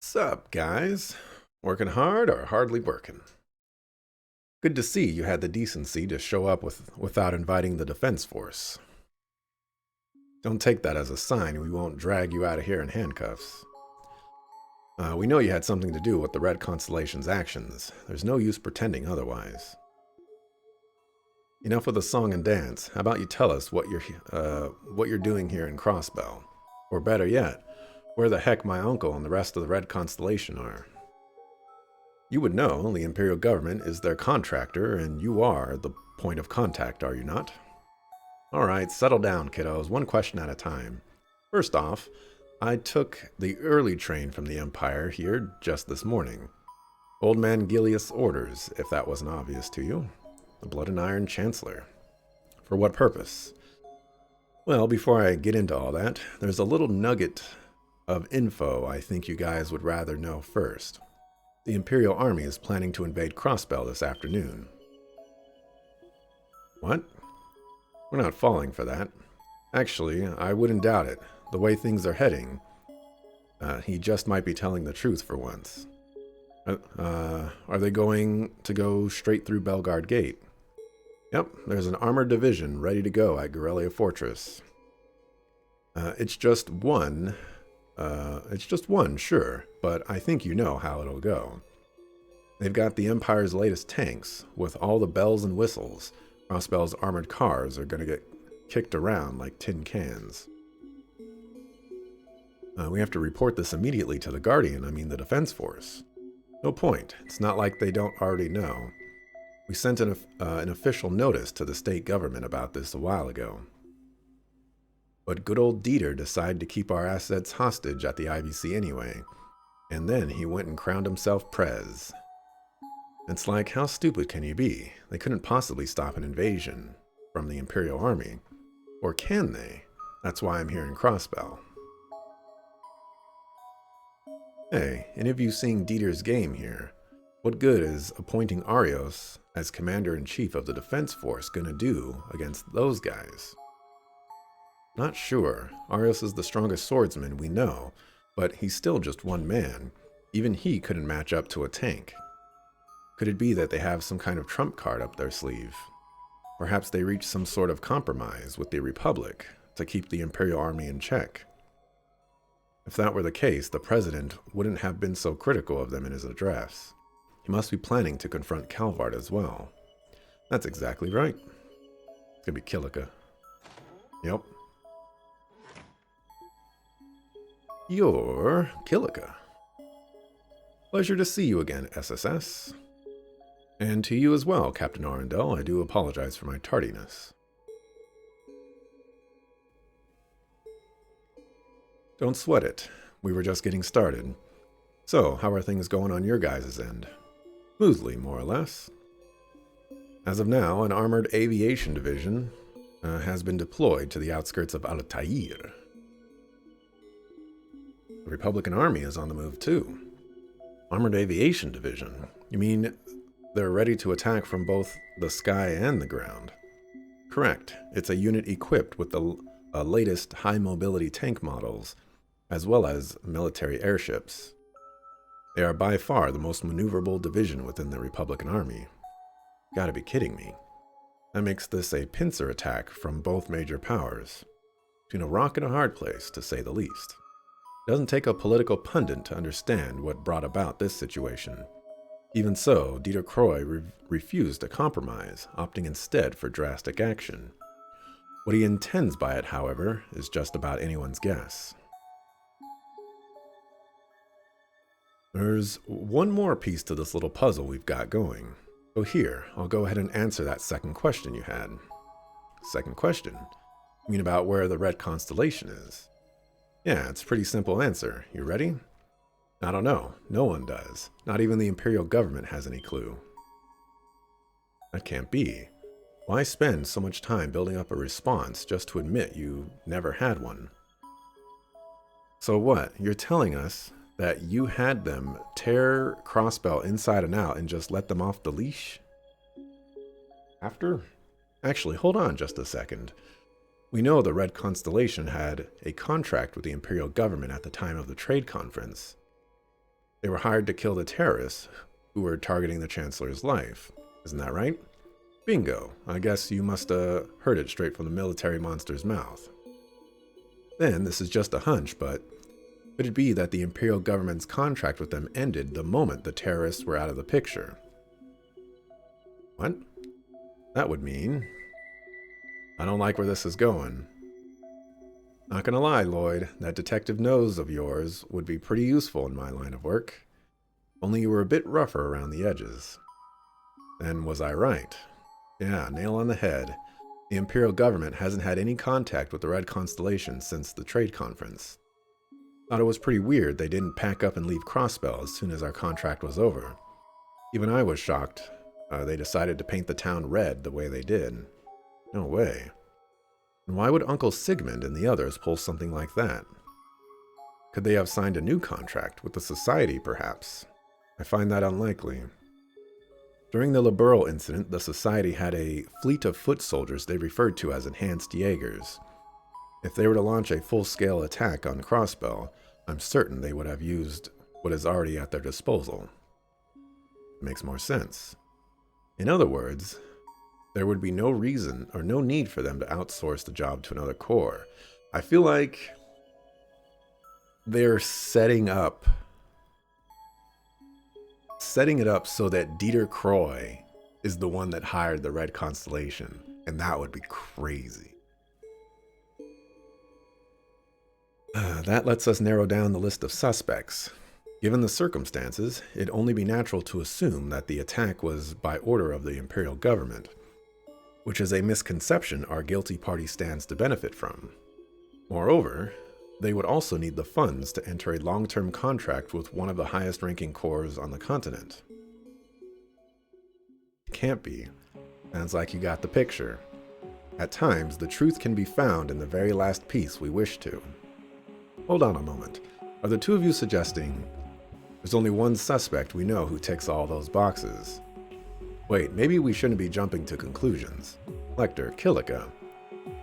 Sup, guys? Working hard or hardly working? Good to see you had the decency to show up without inviting the defense force. Don't take that as a sign we won't drag you out of here in handcuffs. We know you had something to do with the Red Constellation's actions. There's no use pretending otherwise. Enough of the song and dance. How about you tell us what you're doing here in Crossbell? Or better yet, where the heck my uncle and the rest of the Red Constellation are? You would know the Imperial government is their contractor, and you are the point of contact, are you not? Alright, settle down, kiddos, one question at a time. First off, I took the early train from the Empire here just this morning. Old man Gilius' orders, if that wasn't obvious to you. The Blood and Iron Chancellor. For what purpose? Well, before I get into all that, there's a little nugget of info I think you guys would rather know first. The Imperial Army is planning to invade Crossbell this afternoon. What? We're not falling for that. Actually, I wouldn't doubt it. The way things are heading, he just might be telling the truth for once. Are they going to go straight through Belgard Gate? Yep, there's an armored division ready to go at Guerrilla Fortress. It's just one, sure, but I think you know how it'll go. They've got the Empire's latest tanks, with all the bells and whistles. Crossbell's armored cars are going to get kicked around like tin cans. We have to report this immediately to the the Defense Force. No point, it's not like they don't already know. We sent an official notice to the state government about this a while ago. But good old Dieter decided to keep our assets hostage at the IBC anyway, and then he went and crowned himself Prez. It's like, how stupid can you be? They couldn't possibly stop an invasion from the Imperial Army. Or can they? That's why I'm here in Crossbell. Hey, any of you seeing Dieter's game here? What good is appointing Arios as Commander-in-Chief of the Defense Force gonna do against those guys? Not sure. Arios is the strongest swordsman we know, but he's still just one man. Even he couldn't match up to a tank. Could it be that they have some kind of trump card up their sleeve? Perhaps they reached some sort of compromise with the Republic to keep the Imperial Army in check. If that were the case, the President wouldn't have been so critical of them in his address. He must be planning to confront Calvard as well. That's exactly right. It's gonna be Killica. Yep. You're Killica. Pleasure to see you again, SSS. And to you as well, Captain Arundel. I do apologize for my tardiness. Don't sweat it. We were just getting started. So, how are things going on your guys' end? Smoothly, more or less. As of now, an armored aviation division has been deployed to the outskirts of Altair. The Republican Army is on the move too. Armored aviation division? You mean they're ready to attack from both the sky and the ground? Correct. It's a unit equipped with the latest high-mobility tank models, as well as military airships. They are by far the most maneuverable division within the Republican Army. Gotta be kidding me. That makes this a pincer attack from both major powers. Between a rock and a hard place, to say the least. It doesn't take a political pundit to understand what brought about this situation. Even so, Dieter Croy refused to compromise, opting instead for drastic action. What he intends by it, however, is just about anyone's guess. There's one more piece to this little puzzle we've got going. So here, I'll go ahead and answer that second question you had. Second question? You mean about where the Red Constellation is? Yeah, it's a pretty simple answer. You ready? I don't know. No one does. Not even the Imperial government has any clue. That can't be. Why spend so much time building up a response just to admit you never had one? So what? You're telling us that you had them tear Crossbell inside and out and just let them off the leash? After? Actually, hold on just a second. We know the Red Constellation had a contract with the Imperial government at the time of the trade conference. They were hired to kill the terrorists who were targeting the Chancellor's life. Isn't that right? Bingo. I guess you must have heard it straight from the military monster's mouth. Then, this is just a hunch, but could it be that the Imperial government's contract with them ended the moment the terrorists were out of the picture? What? That would mean... I don't like where this is going. Not gonna lie, Lloyd, that detective nose of yours would be pretty useful in my line of work. Only you were a bit rougher around the edges. Then was I right? Yeah, nail on the head. The Imperial government hasn't had any contact with the Red Constellation since the trade conference. Thought it was pretty weird they didn't pack up and leave Crossbell as soon as our contract was over. Even I was shocked they decided to paint the town red the way they did. No way. And why would Uncle Sigmund and the others pull something like that? Could they have signed a new contract with the Society, perhaps? I find that unlikely. During the Liberal incident, the Society had a fleet of foot soldiers they referred to as enhanced Jaegers. If they were to launch a full-scale attack on Crossbell, I'm certain they would have used what is already at their disposal. It makes more sense. In other words, there would be no reason or no need for them to outsource the job to another corps. I feel like they're setting it up so that Dieter Croy is the one that hired the Red Constellation, and that would be crazy. That lets us narrow down the list of suspects. Given the circumstances, it'd only be natural to assume that the attack was by order of the Imperial government, which is a misconception our guilty party stands to benefit from. Moreover, they would also need the funds to enter a long-term contract with one of the highest-ranking corps on the continent. It can't be. Sounds like you got the picture. At times, the truth can be found in the very last piece we wish to. Hold on a moment. Are the two of you suggesting there's only one suspect we know who ticks all those boxes? Wait, maybe we shouldn't be jumping to conclusions. Lecter, Killica,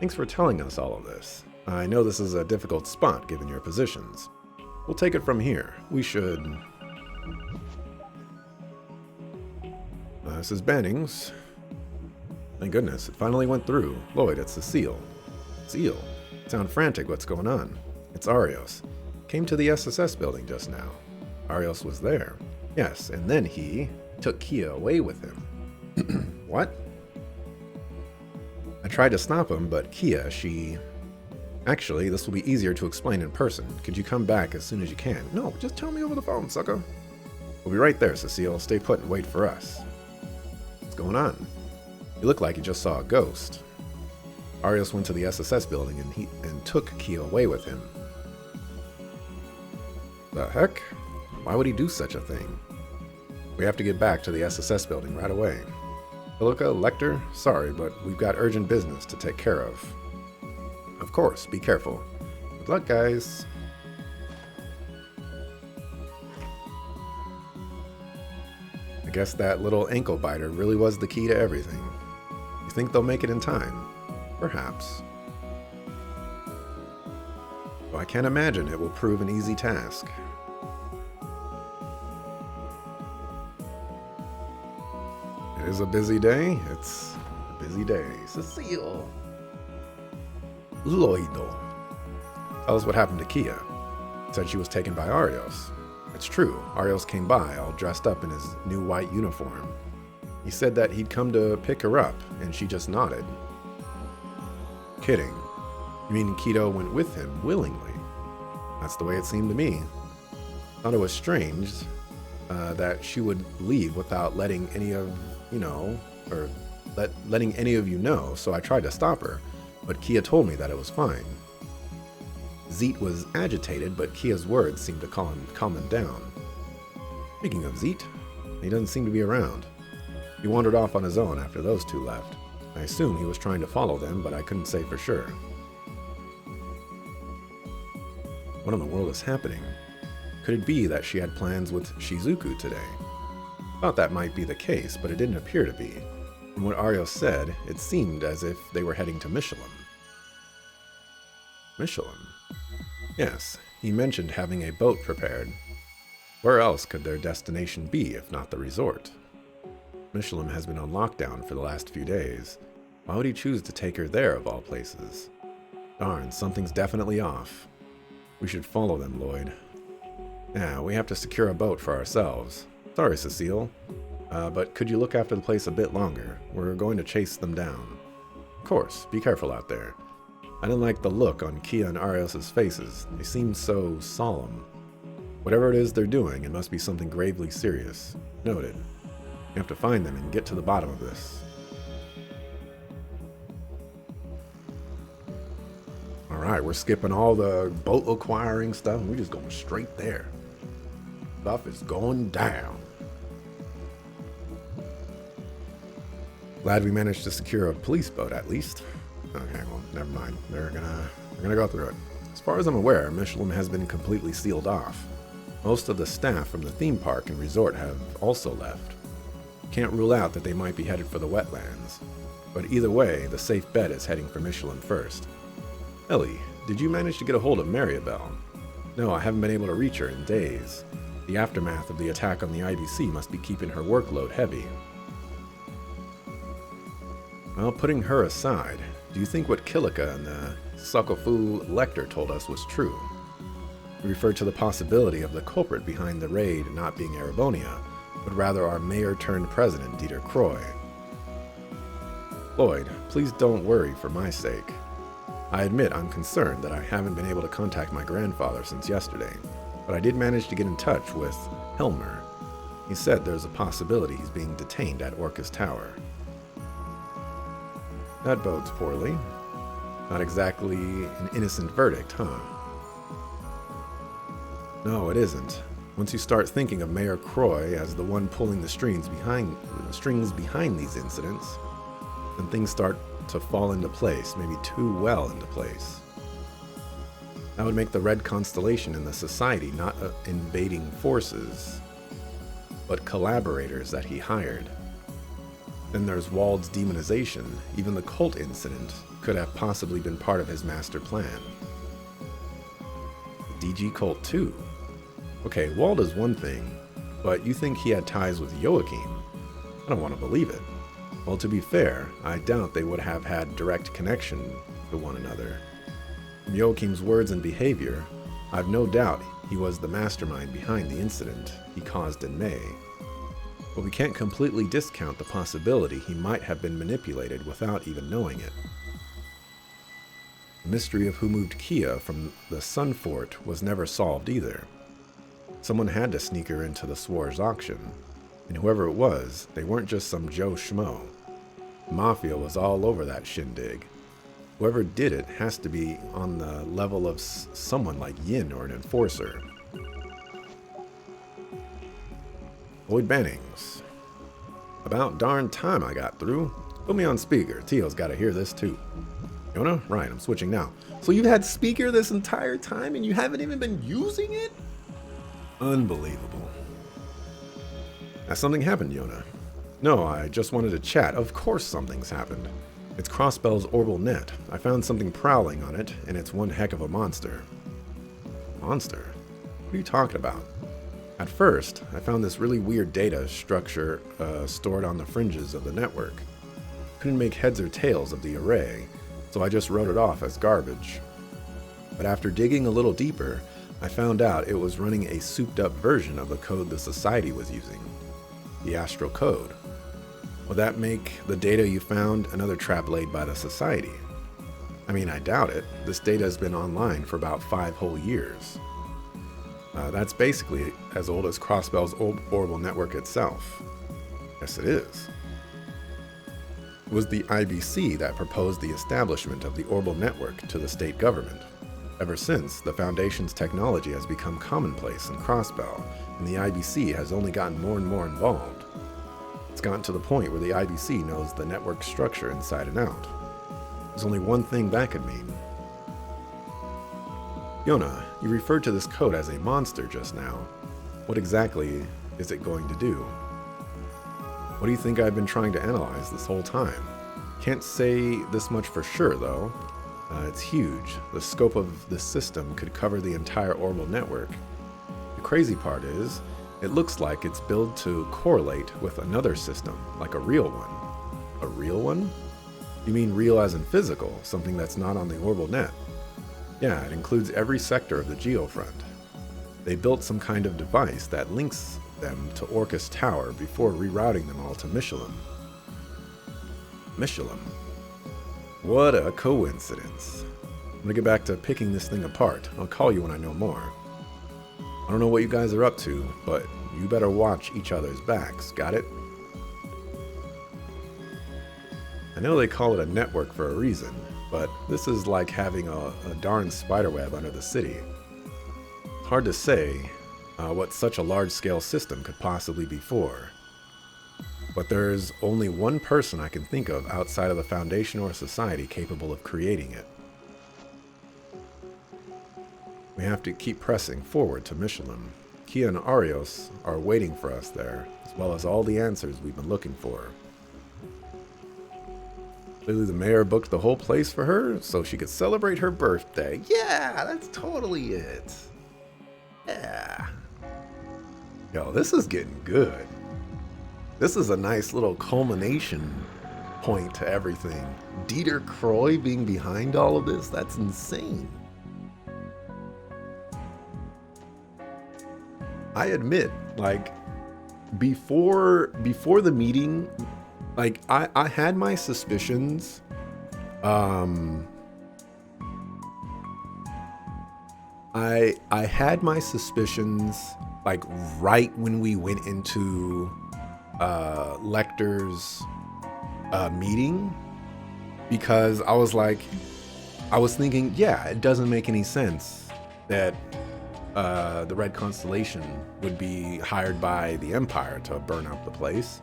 thanks for telling us all of this. I know this is a difficult spot given your positions. We'll take it from here. We should... this is Bannings. Thank goodness, it finally went through. Lloyd, it's Cecile. Cecile? Sound frantic, what's going on? It's Arios. Came to the SSS building just now. Arios was there. Yes, and then he took Kia away with him. What? I tried to stop him, but Kia, she... Actually, this will be easier to explain in person. Could you come back as soon as you can? No, just tell me over the phone, sucker. We'll be right there, Cecile. Stay put and wait for us. What's going on? You look like you just saw a ghost. Arios went to the SSS building and took Kia away with him. The heck? Why would he do such a thing? We have to get back to the SSS building right away. Killica, Lecter, sorry, but we've got urgent business to take care of. Of course, be careful. Good luck, guys. I guess that little ankle biter really was the key to everything. You think they'll make it in time? Perhaps. Though I can't imagine it will prove an easy task. It is a busy day. It's a busy day. Cecile. Lloydo. Tell us what happened to Kia. Said she was taken by Arios. It's true. Arios came by, all dressed up in his new white uniform. He said that he'd come to pick her up, and she just nodded. Kidding. You mean Keto went with him willingly? That's the way it seemed to me. Thought it was strange that she would leave without letting any of letting any of you know, so I tried to stop her, but Kia told me that it was fine. Zeet was agitated, but Kia's words seemed to calm him down. Speaking of Zeet, he doesn't seem to be around. He wandered off on his own after those two left. I assume he was trying to follow them, but I couldn't say for sure. What in the world is happening? Could it be that she had plans with Shizuku today? Thought that might be the case, but it didn't appear to be. From what Arios said, it seemed as if they were heading to Michelin. Michelin? Yes, he mentioned having a boat prepared. Where else could their destination be if not the resort? Michelin has been on lockdown for the last few days. Why would he choose to take her there of all places? Darn, something's definitely off. We should follow them, Lloyd. Yeah, we have to secure a boat for ourselves. Sorry, Cecile. But could you look after the place a bit longer? We're going to chase them down. Of course, be careful out there. I didn't like the look on Kia and Arios' faces. They seemed so solemn. Whatever it is they're doing, it must be something gravely serious. Noted. We have to find them and get to the bottom of this. Alright, we're skipping all the boat acquiring stuff and we're just going straight there. Stuff is going down. Glad we managed to secure a police boat at least. Okay, well, never mind. They're gonna go through it. As far as I'm aware, Michelin has been completely sealed off. Most of the staff from the theme park and resort have also left. Can't rule out that they might be headed for the wetlands. But either way, the safe bet is heading for Michelin first. Ellie, did you manage to get a hold of Maribel? No, I haven't been able to reach her in days. The aftermath of the attack on the IBC must be keeping her workload heavy. Well, putting her aside, do you think what Kilika and the Succofu Lecter told us was true? We referred to the possibility of the culprit behind the raid not being Erebonia, but rather our mayor-turned-president, Dieter Croy. Lloyd, please don't worry for my sake. I admit I'm concerned that I haven't been able to contact my grandfather since yesterday, but I did manage to get in touch with Helmer. He said there's a possibility he's being detained at Orcus Tower. That bodes poorly. Not exactly an innocent verdict, huh? No, it isn't. Once you start thinking of Mayor Croy as the one pulling the strings behind these incidents, then things start to fall into place, maybe too well into place. That would make the Red Constellation and the Society not invading forces, but collaborators that he hired. Then there's Wald's demonization. Even the cult incident could have possibly been part of his master plan. The DG cult too. Okay, Wald is one thing, but you think he had ties with Joachim? I don't want to believe it. Well, to be fair, I doubt they would have had direct connection to one another. From Joachim's words and behavior, I've no doubt he was the mastermind behind the incident he caused in May. But we can't completely discount the possibility he might have been manipulated without even knowing it. The mystery of who moved Kia from the Sun Fort was never solved either. Someone had to sneak her into the Swar's auction, and whoever it was, they weren't just some Joe Schmo. The Mafia was all over that shindig. Whoever did it has to be on the level of someone like Yin or an enforcer. Lloyd Bannings. About darn time I got through. Put me on speaker. Teo's got to hear this too. Yona? Right, I'm switching now. So you've had speaker this entire time and you haven't even been using it? Unbelievable. Has something happened, Yona? No, I just wanted to chat. Of course something's happened. It's Crossbell's orbital net. I found something prowling on it, and it's one heck of a monster. Monster? What are you talking about? At first, I found this really weird data structure stored on the fringes of the network. Couldn't make heads or tails of the array, so I just wrote it off as garbage. But after digging a little deeper, I found out it was running a souped-up version of the code the Society was using. The Astral Code. Will that make the data you found another trap laid by the Society? I mean, I doubt it. This data has been online for about 5 whole years. That's basically as old as Crossbell's orbital network itself. Yes, it is. It was the IBC that proposed the establishment of the orbital network to the state government. Ever since, the Foundation's technology has become commonplace in Crossbell, and the IBC has only gotten more and more involved. It's gotten to the point where the IBC knows the network structure inside and out. There's only one thing that could mean. Yona, you referred to this code as a monster just now. What exactly is it going to do? What do you think I've been trying to analyze this whole time? Can't say this much for sure, though. It's huge. The scope of the system could cover the entire orbital network. The crazy part is, it looks like it's built to correlate with another system, like a real one. A real one? You mean real as in physical, something that's not on the orbital net? Yeah, it includes every sector of the geofront. They built some kind of device that links them to Orcus Tower before rerouting them all to Michelin. Michelin? What a coincidence. I'm gonna get back to picking this thing apart. I'll call you when I know more. I don't know what you guys are up to, but you better watch each other's backs, got it? I know they call it a network for a reason, but this is like having a darn spiderweb under the city. Hard to say what such a large-scale system could possibly be for. But there's only one person I can think of outside of the Foundation or Society capable of creating it. We have to keep pressing forward to Michelin. Kia and Arios are waiting for us there, as well as all the answers we've been looking for. Clearly the mayor booked the whole place for her so she could celebrate her birthday. Yeah, that's totally it. Yeah. Yo, this is getting good. This is a nice little culmination point to everything. Dieter Croy being behind all of this, that's insane. I admit, like, before the meeting, like, I had my suspicions. I had my suspicions, like, right when we went into Lecter's meeting, because I was thinking, yeah, it doesn't make any sense that the Red Constellation would be hired by the Empire to burn up the place.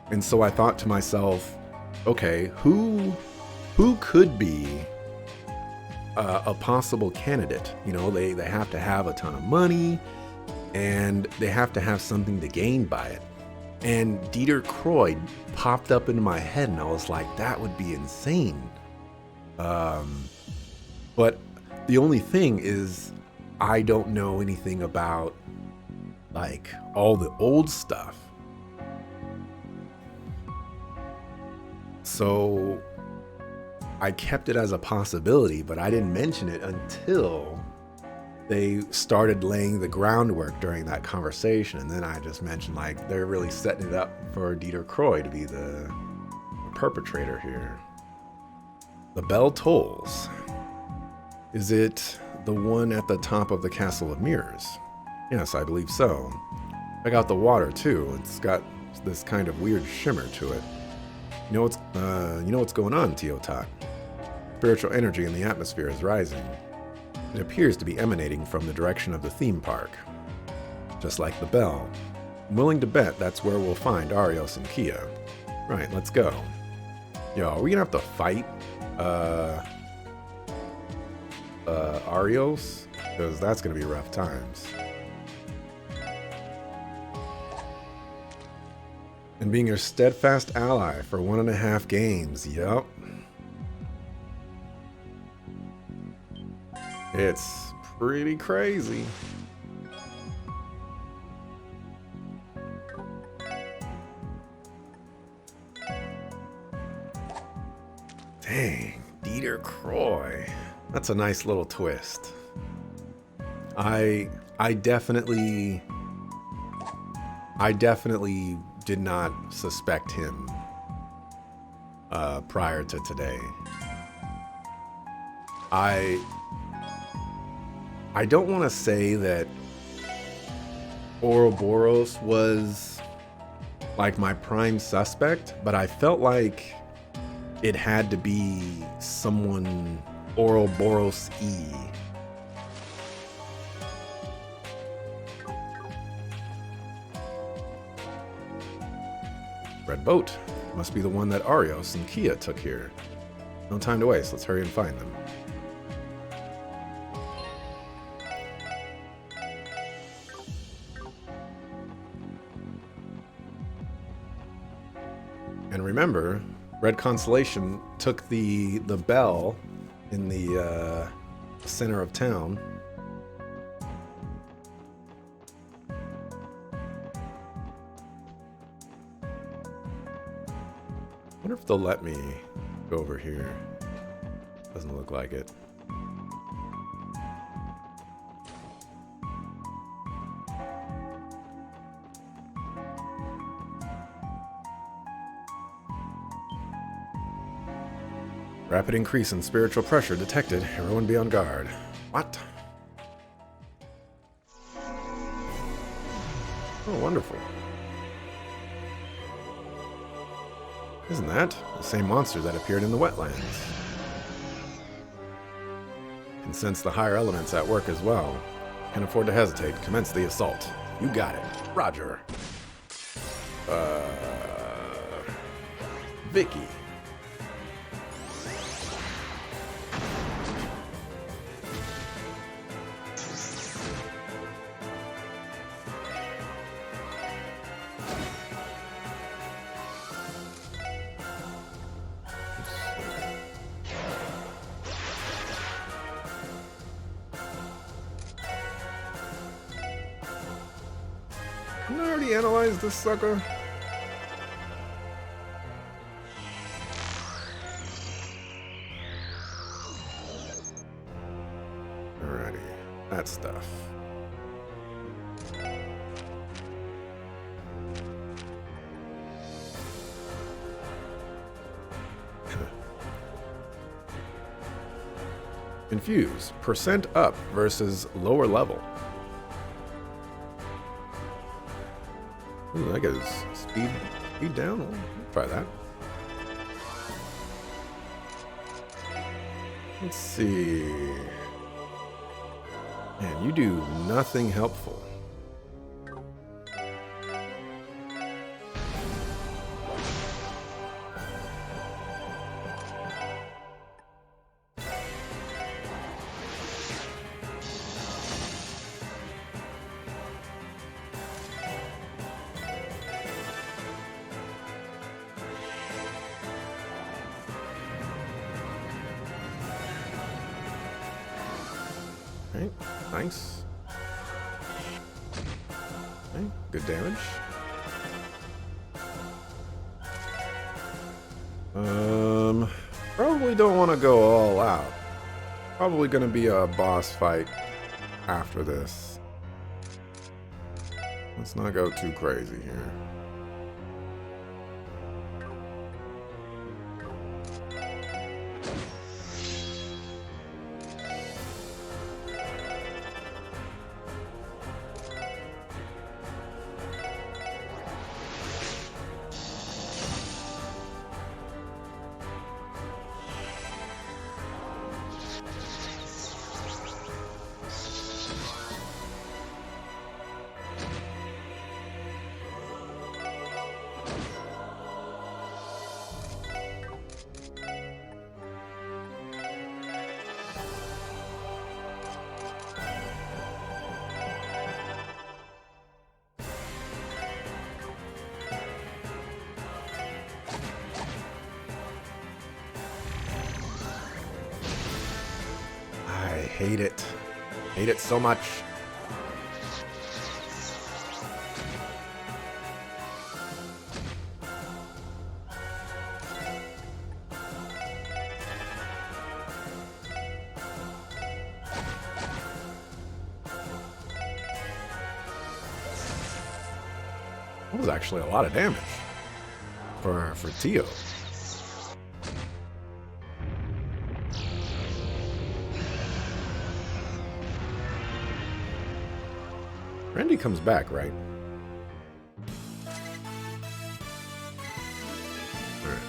And so I thought to myself, okay, who could be a possible candidate? You know, they have to have a ton of money, and they have to have something to gain by it. And Dieter Croy popped up into my head, and I was like, that would be insane. But the only thing is, I don't know anything about, like, all the old stuff. So I kept it as a possibility, but I didn't mention it until they started laying the groundwork during that conversation. And then I just mentioned, like, they're really setting it up for Dieter Croy to be the perpetrator here. The bell tolls. Is it the one at the top of the Castle of Mirrors? Yes, I believe so. Check out the water too. It's got this kind of weird shimmer to it. You know what's going on, Teotot? Spiritual energy in the atmosphere is rising. It appears to be emanating from the direction of the theme park. Just like the bell. I'm willing to bet that's where we'll find Arios and Kia. Right, let's go. Yo, are we gonna have to fight Arios? Because that's gonna be rough times. And being your steadfast ally for 1.5 games, yup. It's pretty crazy. Dang, Dieter Croy. That's a nice little twist. I definitely did not suspect him prior to today. I don't want to say that Ouroboros was like my prime suspect, but I felt like it had to be someone Ouroboros-y. Red boat. Must be the one that Arios and Kia took here. No time to waste. Let's hurry and find them. And remember, Red Constellation took the bell in the center of town. Wonder if they'll let me go over here. Doesn't look like it. Rapid increase in spiritual pressure detected. Everyone be on guard. What? Oh, wonderful. Isn't that the same monster that appeared in the wetlands? Can sense the higher elements at work as well. Can't afford to hesitate. Commence the assault. You got it. Roger. Vicky. Didn't I already analyze this sucker? Alrighty, that stuff. Infuse. Percent up versus lower level. Ooh, that goes speed down. I'll try that. Let's see. Man, you do nothing helpful. Okay, nice. Okay, good damage. Probably don't want to go all out. Probably going to be a boss fight after this. Let's not go too crazy here. Hate it. Hate it so much. That was actually a lot of damage for Tio. Randy comes back, right? Alright.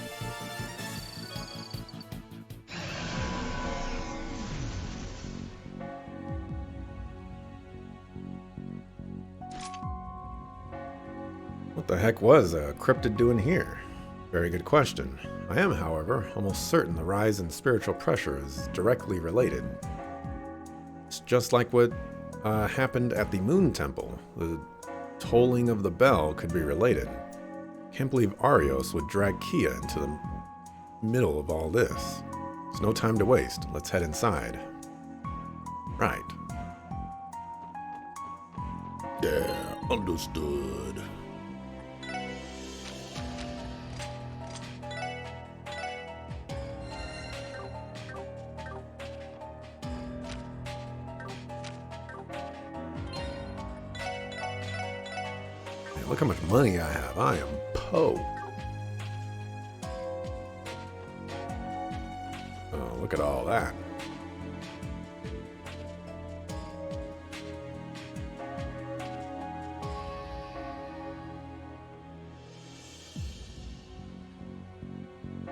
What the heck was a cryptid doing here? Very good question. I am, however, almost certain the rise in spiritual pressure is directly related. It's just like what happened at the Moon Temple. The tolling of the bell could be related. Can't believe Arios would drag Kia into the middle of all this. There's no time to waste. Let's head inside. Right. Yeah, understood. Man, look how much money I have. I am po. Oh, look at all that.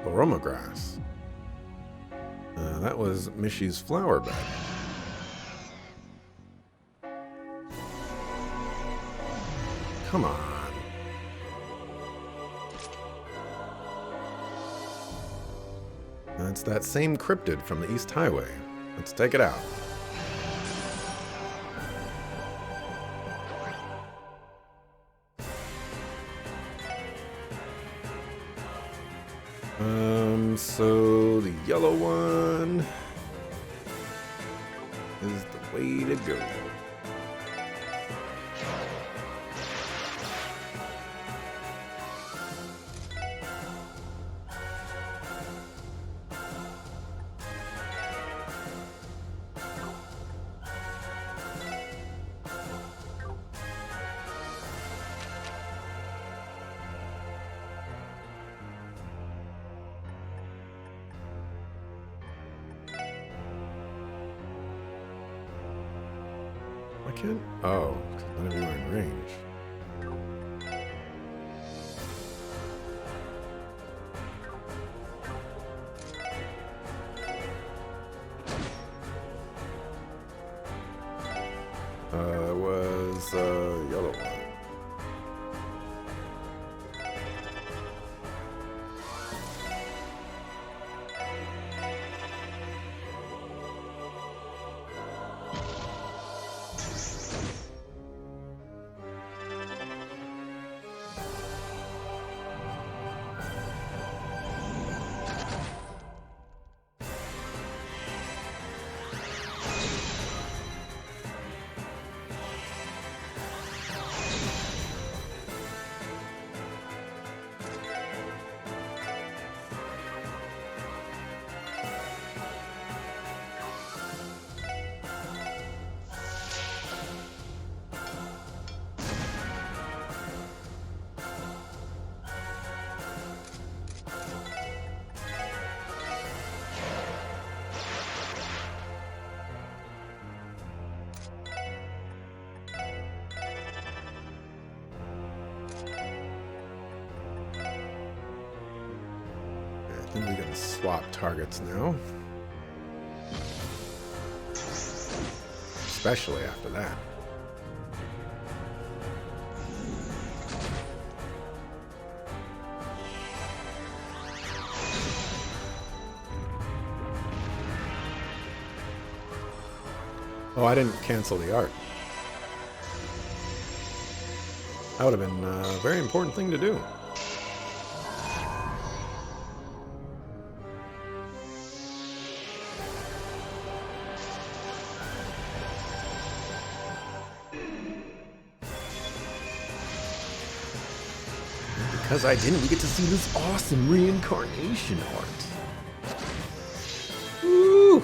Aroma grass. That was Mishy's flower bed. Come on. That's that same cryptid from the East Highway. Let's take it out. So the yellow one is the way to go. I can't. Oh, none of you are in range. Was yellow one. I think we can swap targets now. Especially after that. Oh, I didn't cancel the art. That would have been a very important thing to do. Because I didn't, we get to see this awesome reincarnation art. Woo!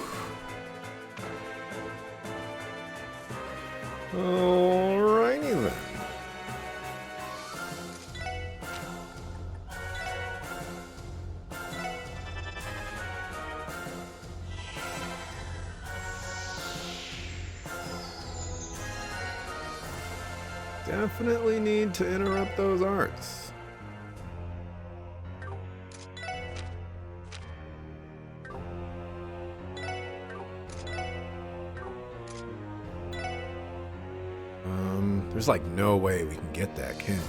Alrighty then. Definitely need to interrupt those arts. There's like no way we can get that, can we?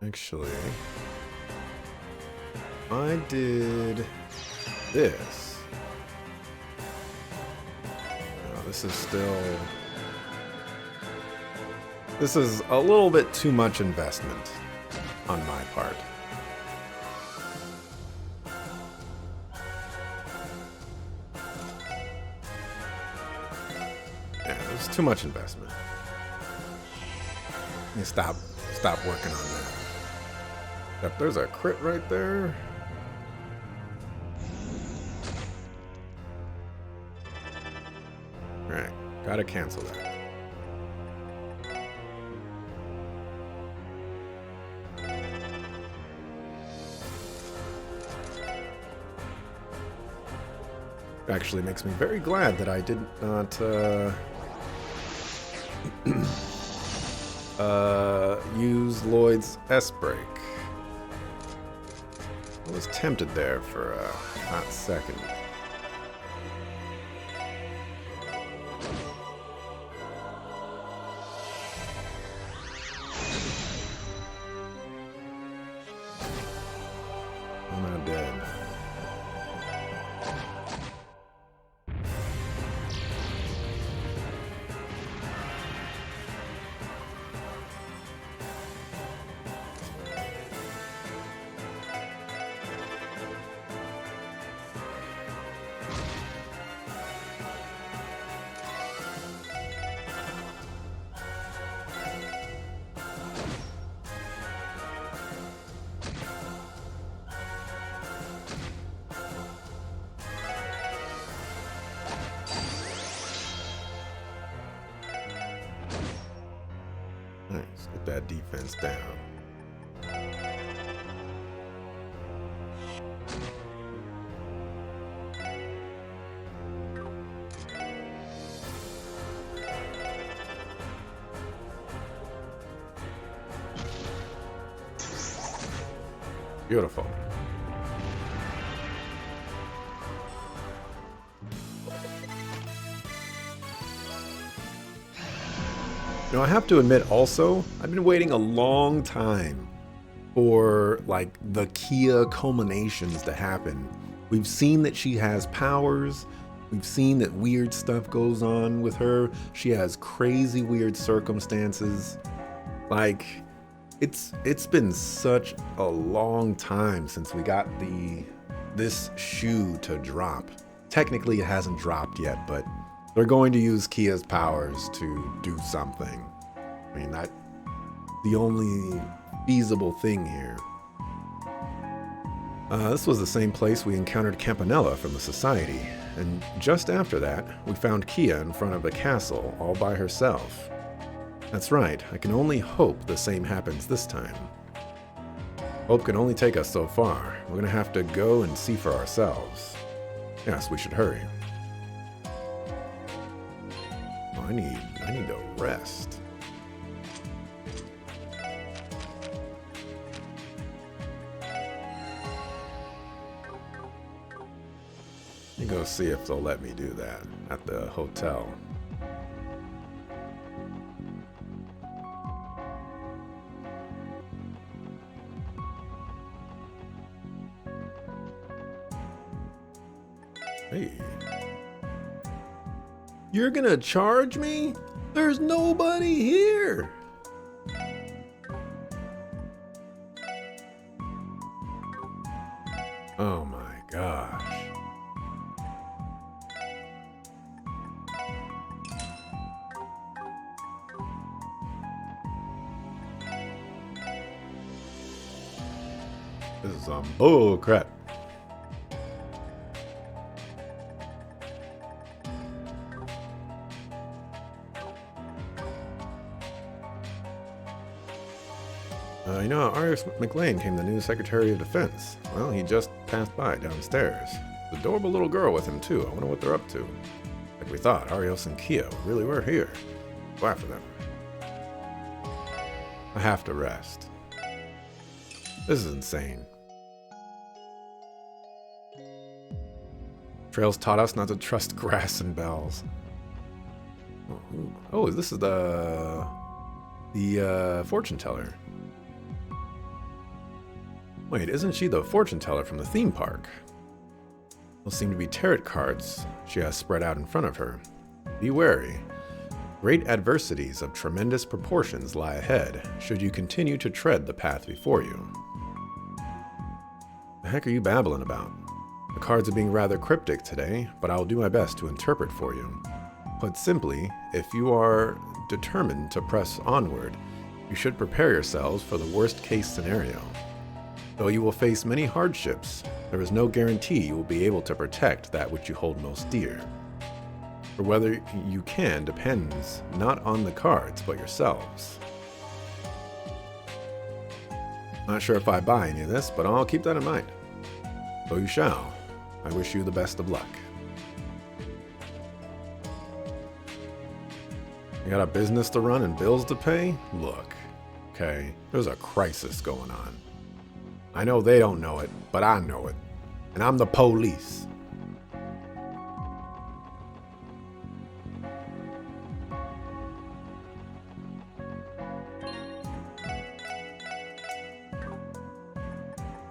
Actually, I did this. No, this is still This is a little bit too much investment on my part. Yeah, there's too much investment. Let me stop working on that. Yep, there's a crit right there. Alright, gotta cancel that. Actually makes me very glad that I did not use Lloyd's S-Break. I was tempted there for a hot second. I'm not dead. Nice, get that defense down. Beautiful. Now, I have to admit also, I've been waiting a long time for, like, the Kia culminations to happen. We've seen that she has powers. We've seen that weird stuff goes on with her. She has crazy weird circumstances. Like, it's been such a long time since we got this shoe to drop. Technically, it hasn't dropped yet, but they're going to use Kia's powers to do something. I mean, that's the only feasible thing here. This was the same place we encountered Campanella from the Society, and just after that, we found Kia in front of the castle, all by herself. That's right, I can only hope the same happens this time. Hope can only take us so far. We're gonna have to go and see for ourselves. Yes, we should hurry. I need to rest. Let me go see if they'll let me do that at the hotel. Hey. You're gonna charge me? There's nobody here. Oh my gosh. This is some bull crap. You know, Arius McLean came the new Secretary of Defense. Well, he just passed by downstairs. The adorable little girl with him, too. I wonder what they're up to. Like we thought, Arios and Kia really were here. Go after them. I have to rest. This is insane. Trails taught us not to trust grass and bells. Oh, this is the fortune teller. Wait, isn't she the fortune teller from the theme park? Those seem to be tarot cards she has spread out in front of her. Be wary. Great adversities of tremendous proportions lie ahead, should you continue to tread the path before you. The heck are you babbling about? The cards are being rather cryptic today, but I'll do my best to interpret for you. Put simply, if you are determined to press onward, you should prepare yourselves for the worst-case scenario. Though you will face many hardships, there is no guarantee you will be able to protect that which you hold most dear. For whether you can depends not on the cards, but yourselves. Not sure if I buy any of this, but I'll keep that in mind. So you shall. I wish you the best of luck. You got a business to run and bills to pay? Look, okay, there's a crisis going on. I know they don't know it, but I know it. And I'm the police.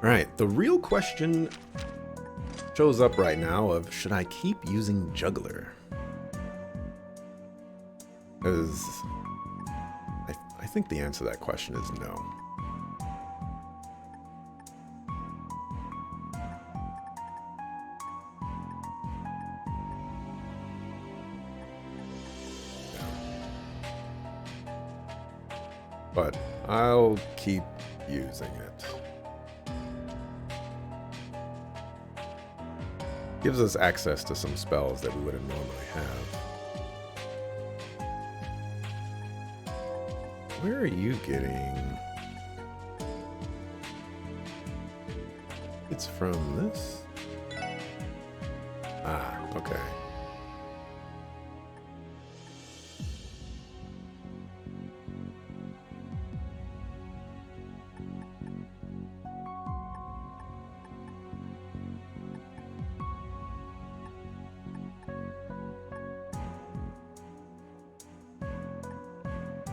Alright, the real question shows up right now of, should I keep using Juggler? Because I think the answer to that question is no. But I'll keep using it. Gives us access to some spells that we wouldn't normally have. Where are you getting? It's from this? Ah, okay.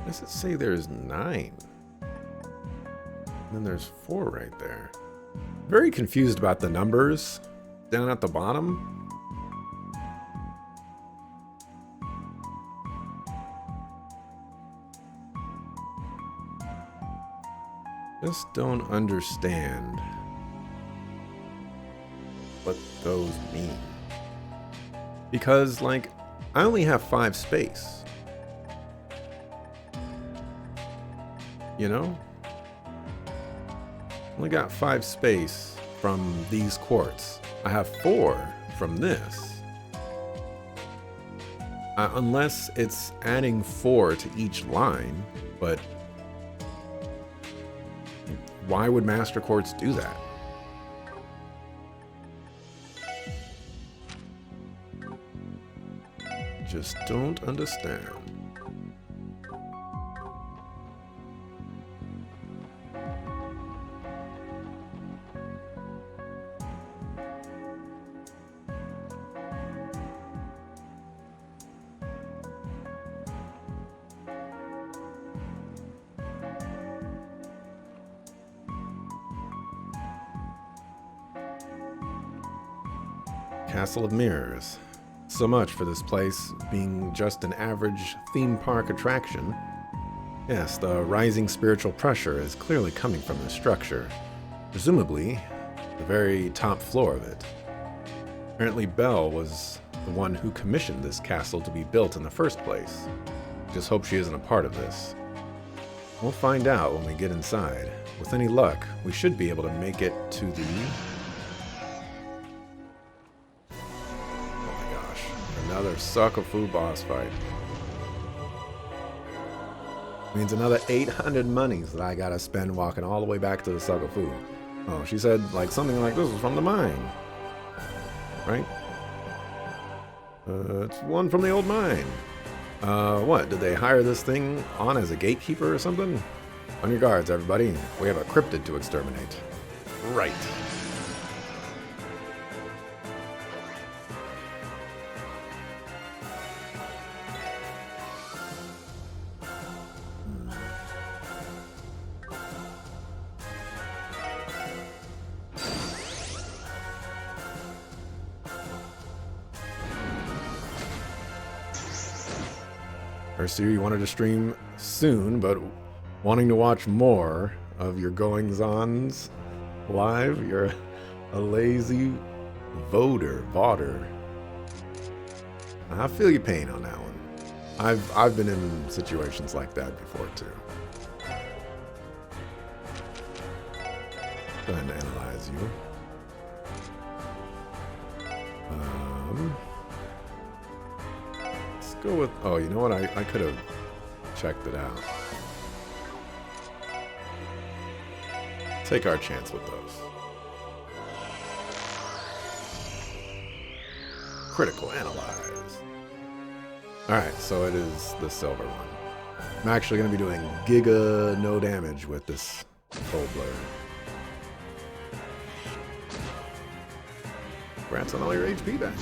Does it say there's 9? And then there's 4 right there. Very confused about the numbers down at the bottom. Just don't understand what those mean. Because, like, I only have 5 space. You know? Only got 5 space from these quartz. I have 4 from this. Unless it's adding 4 to each line, but why would Master Quartz do that? Just don't understand. Castle of Mirrors. So much for this place being just an average theme park attraction. Yes, the rising spiritual pressure is clearly coming from the structure, presumably the very top floor of it. Apparently Belle was the one who commissioned this castle to be built in the first place. Just hope she isn't a part of this. We'll find out when we get inside. With any luck, we should be able to make it to the... Another Suckafu boss fight. Means another 800 monies that I gotta spend walking all the way back to the Suckafu. Oh, she said like something like this was from the mine. Right? It's one from the old mine. What? Did they hire this thing on as a gatekeeper or something? On your guards, everybody. We have a cryptid to exterminate. Right. Ursu, you wanted to stream soon, but wanting to watch more of your goings-ons live? You're a lazy voter. I feel your pain on that one. I've been in situations like that before too. Go ahead and analyze you. Let's go with. Oh, you know what? I could have checked it out. Take our chance with those. Critical analyze. Alright, so it is the silver one. I'm actually going to be doing giga no damage with this Cold Blur. Congrats on all your HP back.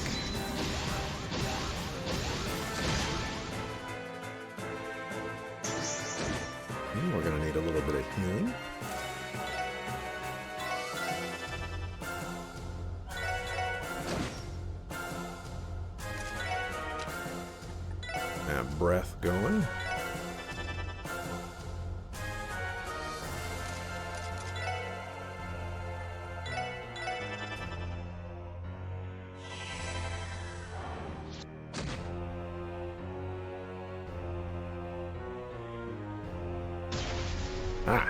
We're going to need a little bit of healing. Breath going. Ah.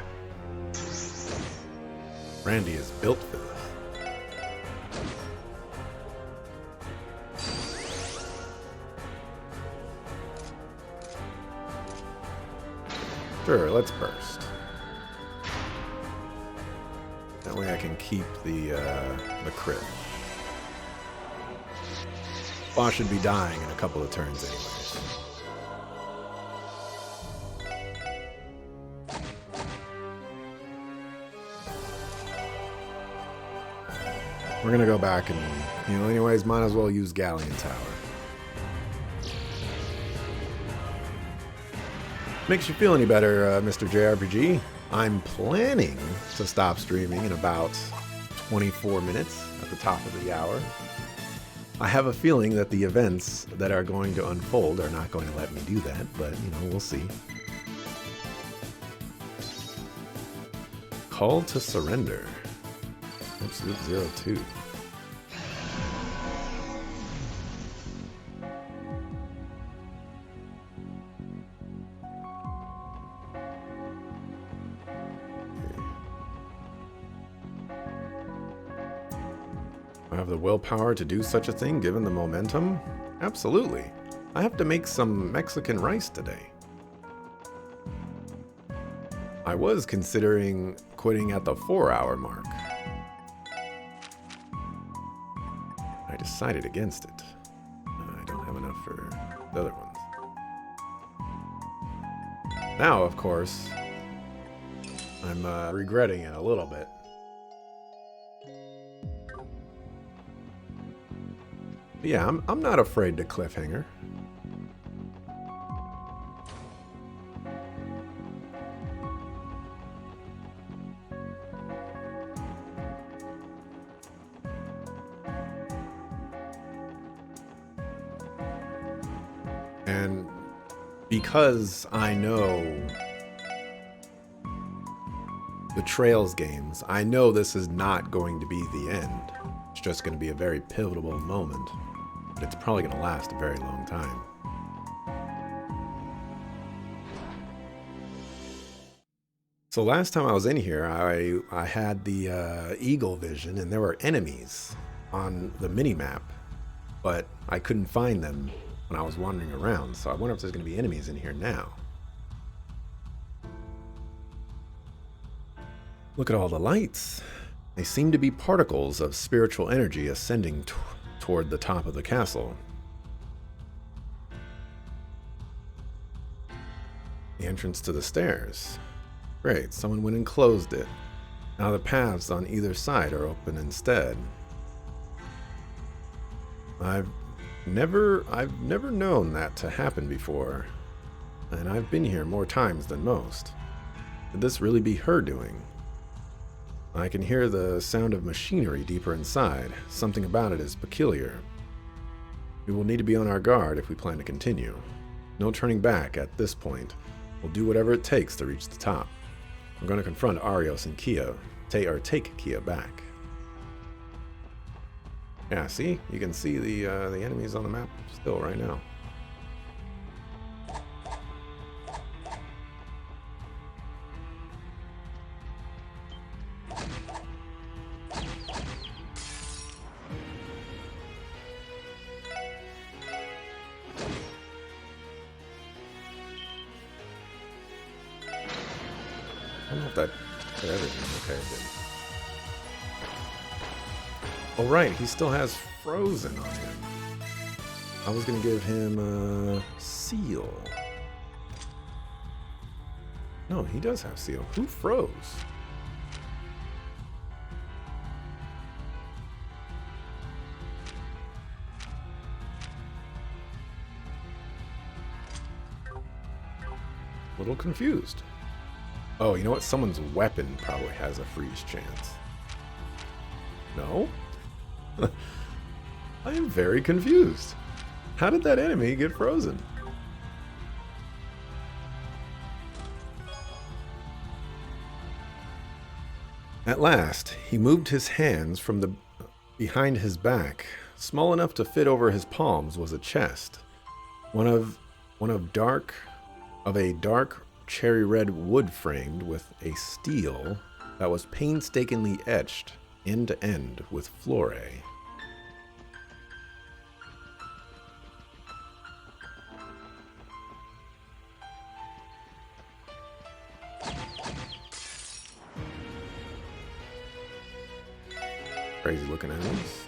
Randy is built for this. Sure, let's burst. That way I can keep the crit. Boss should be dying in a couple of turns anyways. We're gonna go back and, anyways, might as well use Galleon Tower. Makes you feel any better, Mr. JRPG? I'm planning to stop streaming in about 24 minutes at the top of the hour. I have a feeling that the events that are going to unfold are not going to let me do that, but, we'll see. Call to surrender. Absolute 02. I have the willpower to do such a thing given the momentum? Absolutely. I have to make some Mexican rice today. I was considering quitting at the 4-hour mark. I decided against it. I don't have enough for the other ones. Now, of course, I'm regretting it a little bit. But yeah, I'm not afraid to cliffhanger. And because I know the Trails games, I know this is not going to be the end. It's just going to be a very pivotal moment. But it's probably going to last a very long time. So last time I was in here, I had the eagle vision, and there were enemies on the mini-map, but I couldn't find them when I was wandering around, so I wonder if there's going to be enemies in here now. Look at all the lights. They seem to be particles of spiritual energy ascending toward the top of the castle. The entrance to the stairs. Great, someone went and closed it. Now the paths on either side are open instead. I've never known that to happen before, and I've been here more times than most. Could this really be her doing? I can hear the sound of machinery deeper inside. Something about it is peculiar. We will need to be on our guard if we plan to continue. No turning back at this point. We'll do whatever it takes to reach the top. I'm going to confront Arios and Kia, take Kia back. Yeah, see? You can see the enemies on the map still right now. I don't know if that did everything. Okay, it did. Oh, right, he still has Frozen on him. I was going to give him a Seal. No, he does have Seal. Who froze? A little confused. Oh, you know what? Someone's weapon probably has a freeze chance. No? I am very confused. How did that enemy get frozen? At last, he moved his hands from the behind his back. Small enough to fit over his palms was a chest. One of a dark cherry red wood framed with a steel that was painstakingly etched end to end with flore. Crazy looking animals.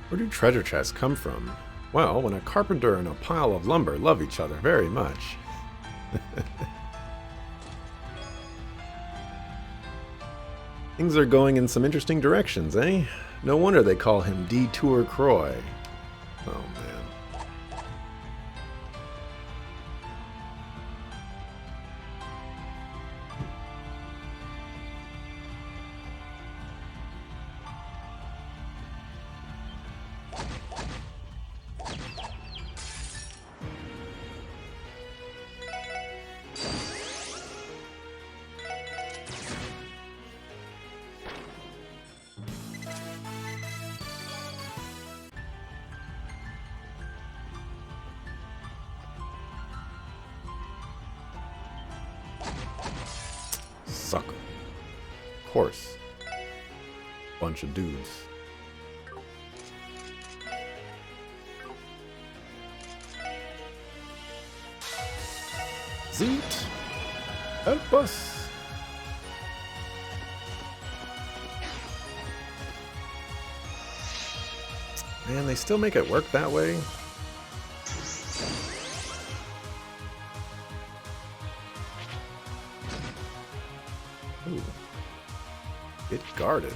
Where do treasure chests come from? Well, when a carpenter and a pile of lumber love each other very much. Things are going in some interesting directions, eh? No wonder they call him Detour Croy. Oh, man. Sucker. Of course. Bunch of dudes. Zeet! Help us! Man, they still make it work that way? Ooh. Get guarded.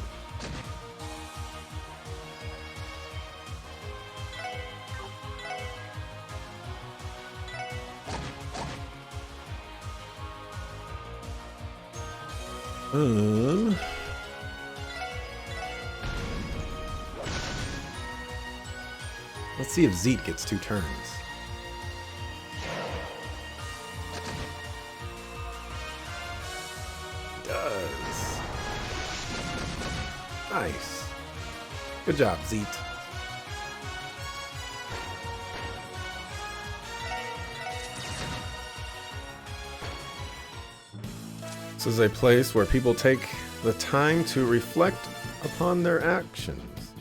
Let's see if Zeet gets 2 turns. Does. Nice. Good job, Zeet. This is a place where people take the time to reflect upon their actions.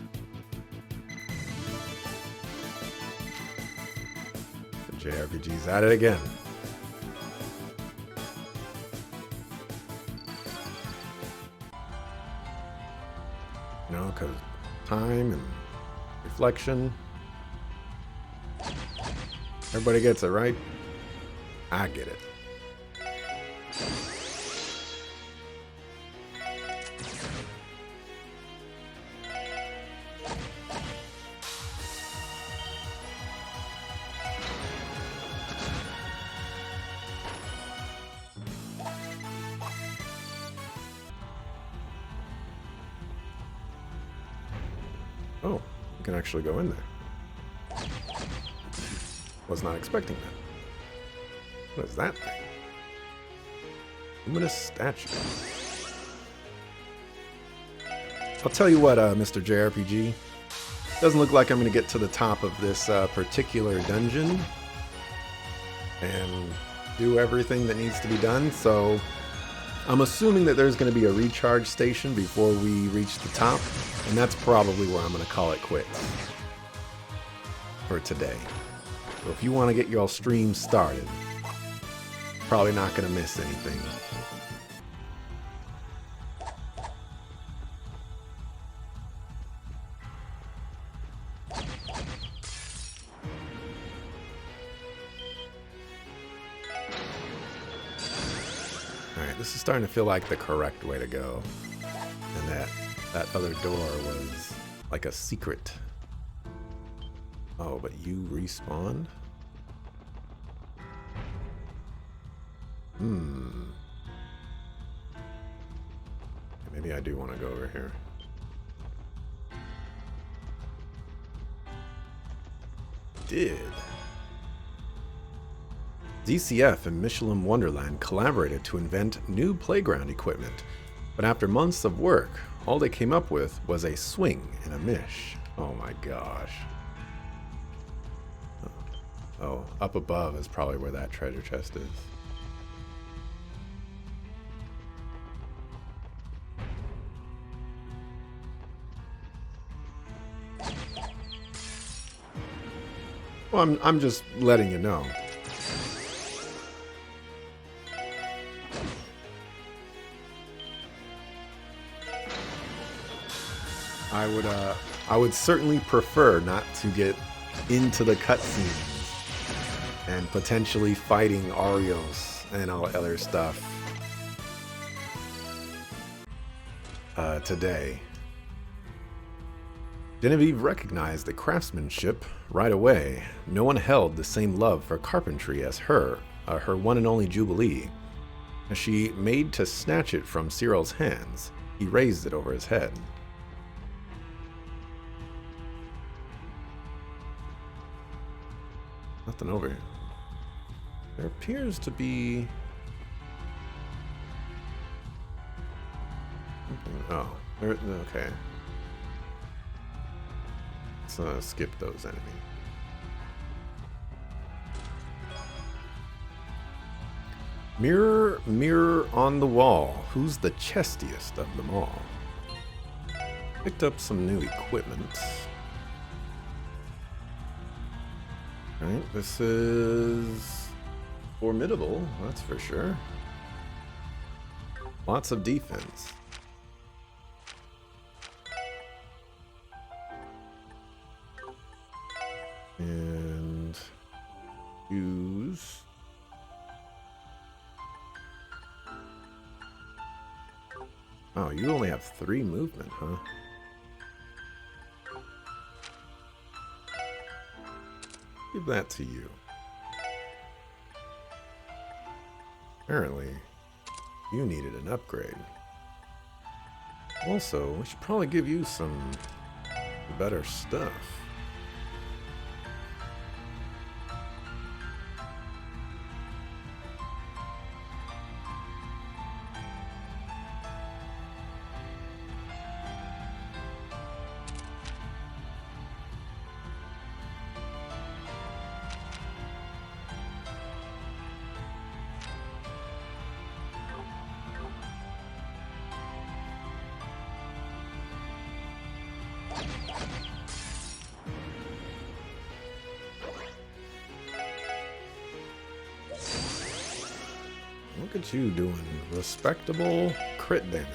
The JRPG's at it again. You know, because time and reflection. Everybody gets it, right? I get it. Oh, you can actually go in there. Was not expecting that. What is that thing? Luminous statue. I'll tell you what, Mr. JRPG. Doesn't look like I'm going to get to the top of this particular dungeon and do everything that needs to be done, so I'm assuming that there's going to be a recharge station before we reach the top, and that's probably where I'm going to call it quits for today. So if you want to get your stream started, probably not going to miss anything. Alright, this is starting to feel like the correct way to go. And that other door was like a secret. Oh, but you respawned? Maybe I do want to go over here. Did. DCF and Michelin Wonderland collaborated to invent new playground equipment, but after months of work, all they came up with was a swing and a mish. Oh my gosh. Oh, up above is probably where that treasure chest is. Well, I'm just letting you know. I would certainly prefer not to get into the cutscenes and potentially fighting Arios and all other stuff today. Genevieve recognized the craftsmanship right away. No one held the same love for carpentry as her one and only Jubilee. As she made to snatch it from Cyril's hands, he raised it over his head. Nothing over here. There appears to be... Oh, okay. Let's skip those enemies. Mirror, mirror on the wall, who's the chestiest of them all? Picked up some new equipment. Alright, this is formidable, that's for sure. Lots of defense. And use. Oh, you only have 3 movement, huh? Give that to you. Apparently, you needed an upgrade. Also, we should probably give you some better stuff. Look at you doing respectable crit damage.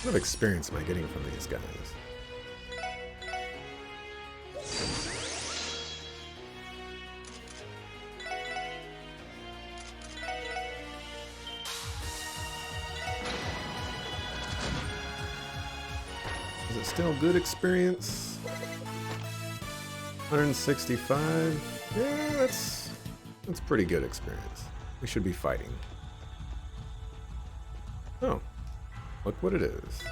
What experience am I getting from these guys? Is it still good experience? 165? Yeah, that's pretty good experience. We should be fighting. Oh, look what it is.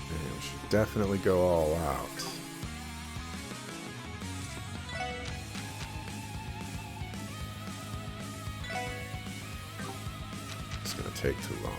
We should definitely go all out. Take too long.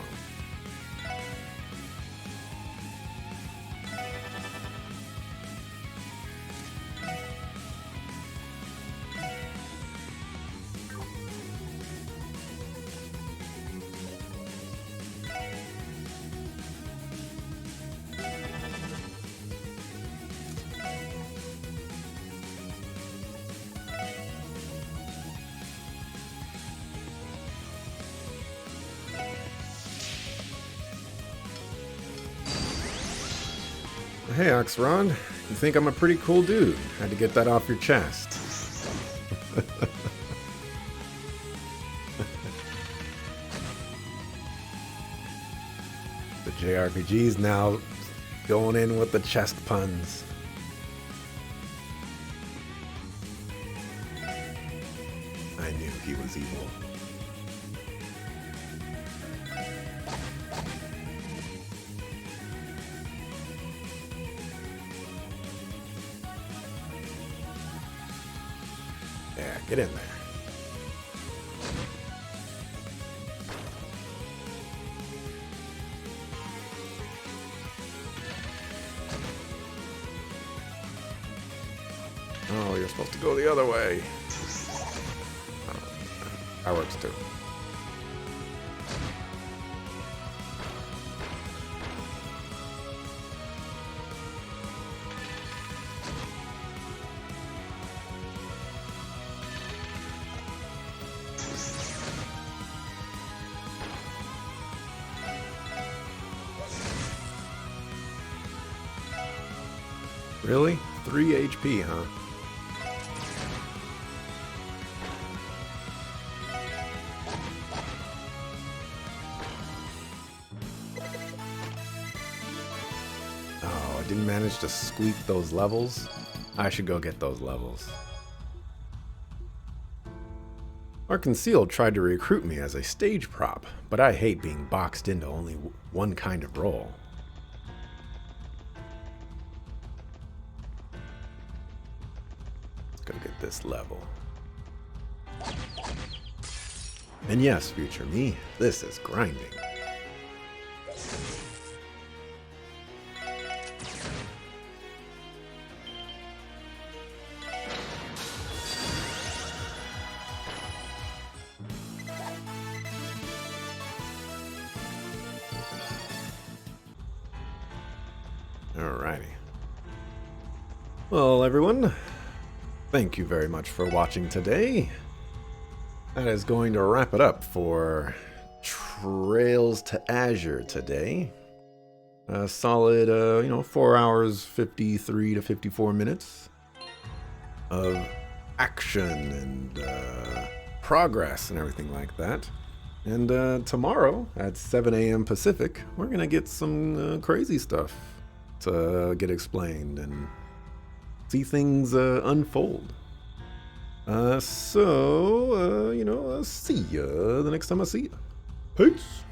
Hey, Oxron, you think I'm a pretty cool dude? Had to get that off your chest. The JRPG's now going in with the chest puns. I knew he was evil. Yeah, get in there. Oh, you're supposed to go the other way. Oh, that works too. Really? 3 HP, huh? Oh, I didn't manage to squeak those levels. I should go get those levels. Our Concealed tried to recruit me as a stage prop, but I hate being boxed into only one kind of role. Go get this level. And yes, future me, this is grinding. Alrighty. Well, everyone, thank you very much for watching today. That is going to wrap it up for Trails to Azure today. A solid, 4 hours, 53 to 54 minutes of action and progress and everything like that. And tomorrow at 7 a.m. Pacific, we're going to get some crazy stuff to get explained and see things unfold. See ya the next time I see you. Peace.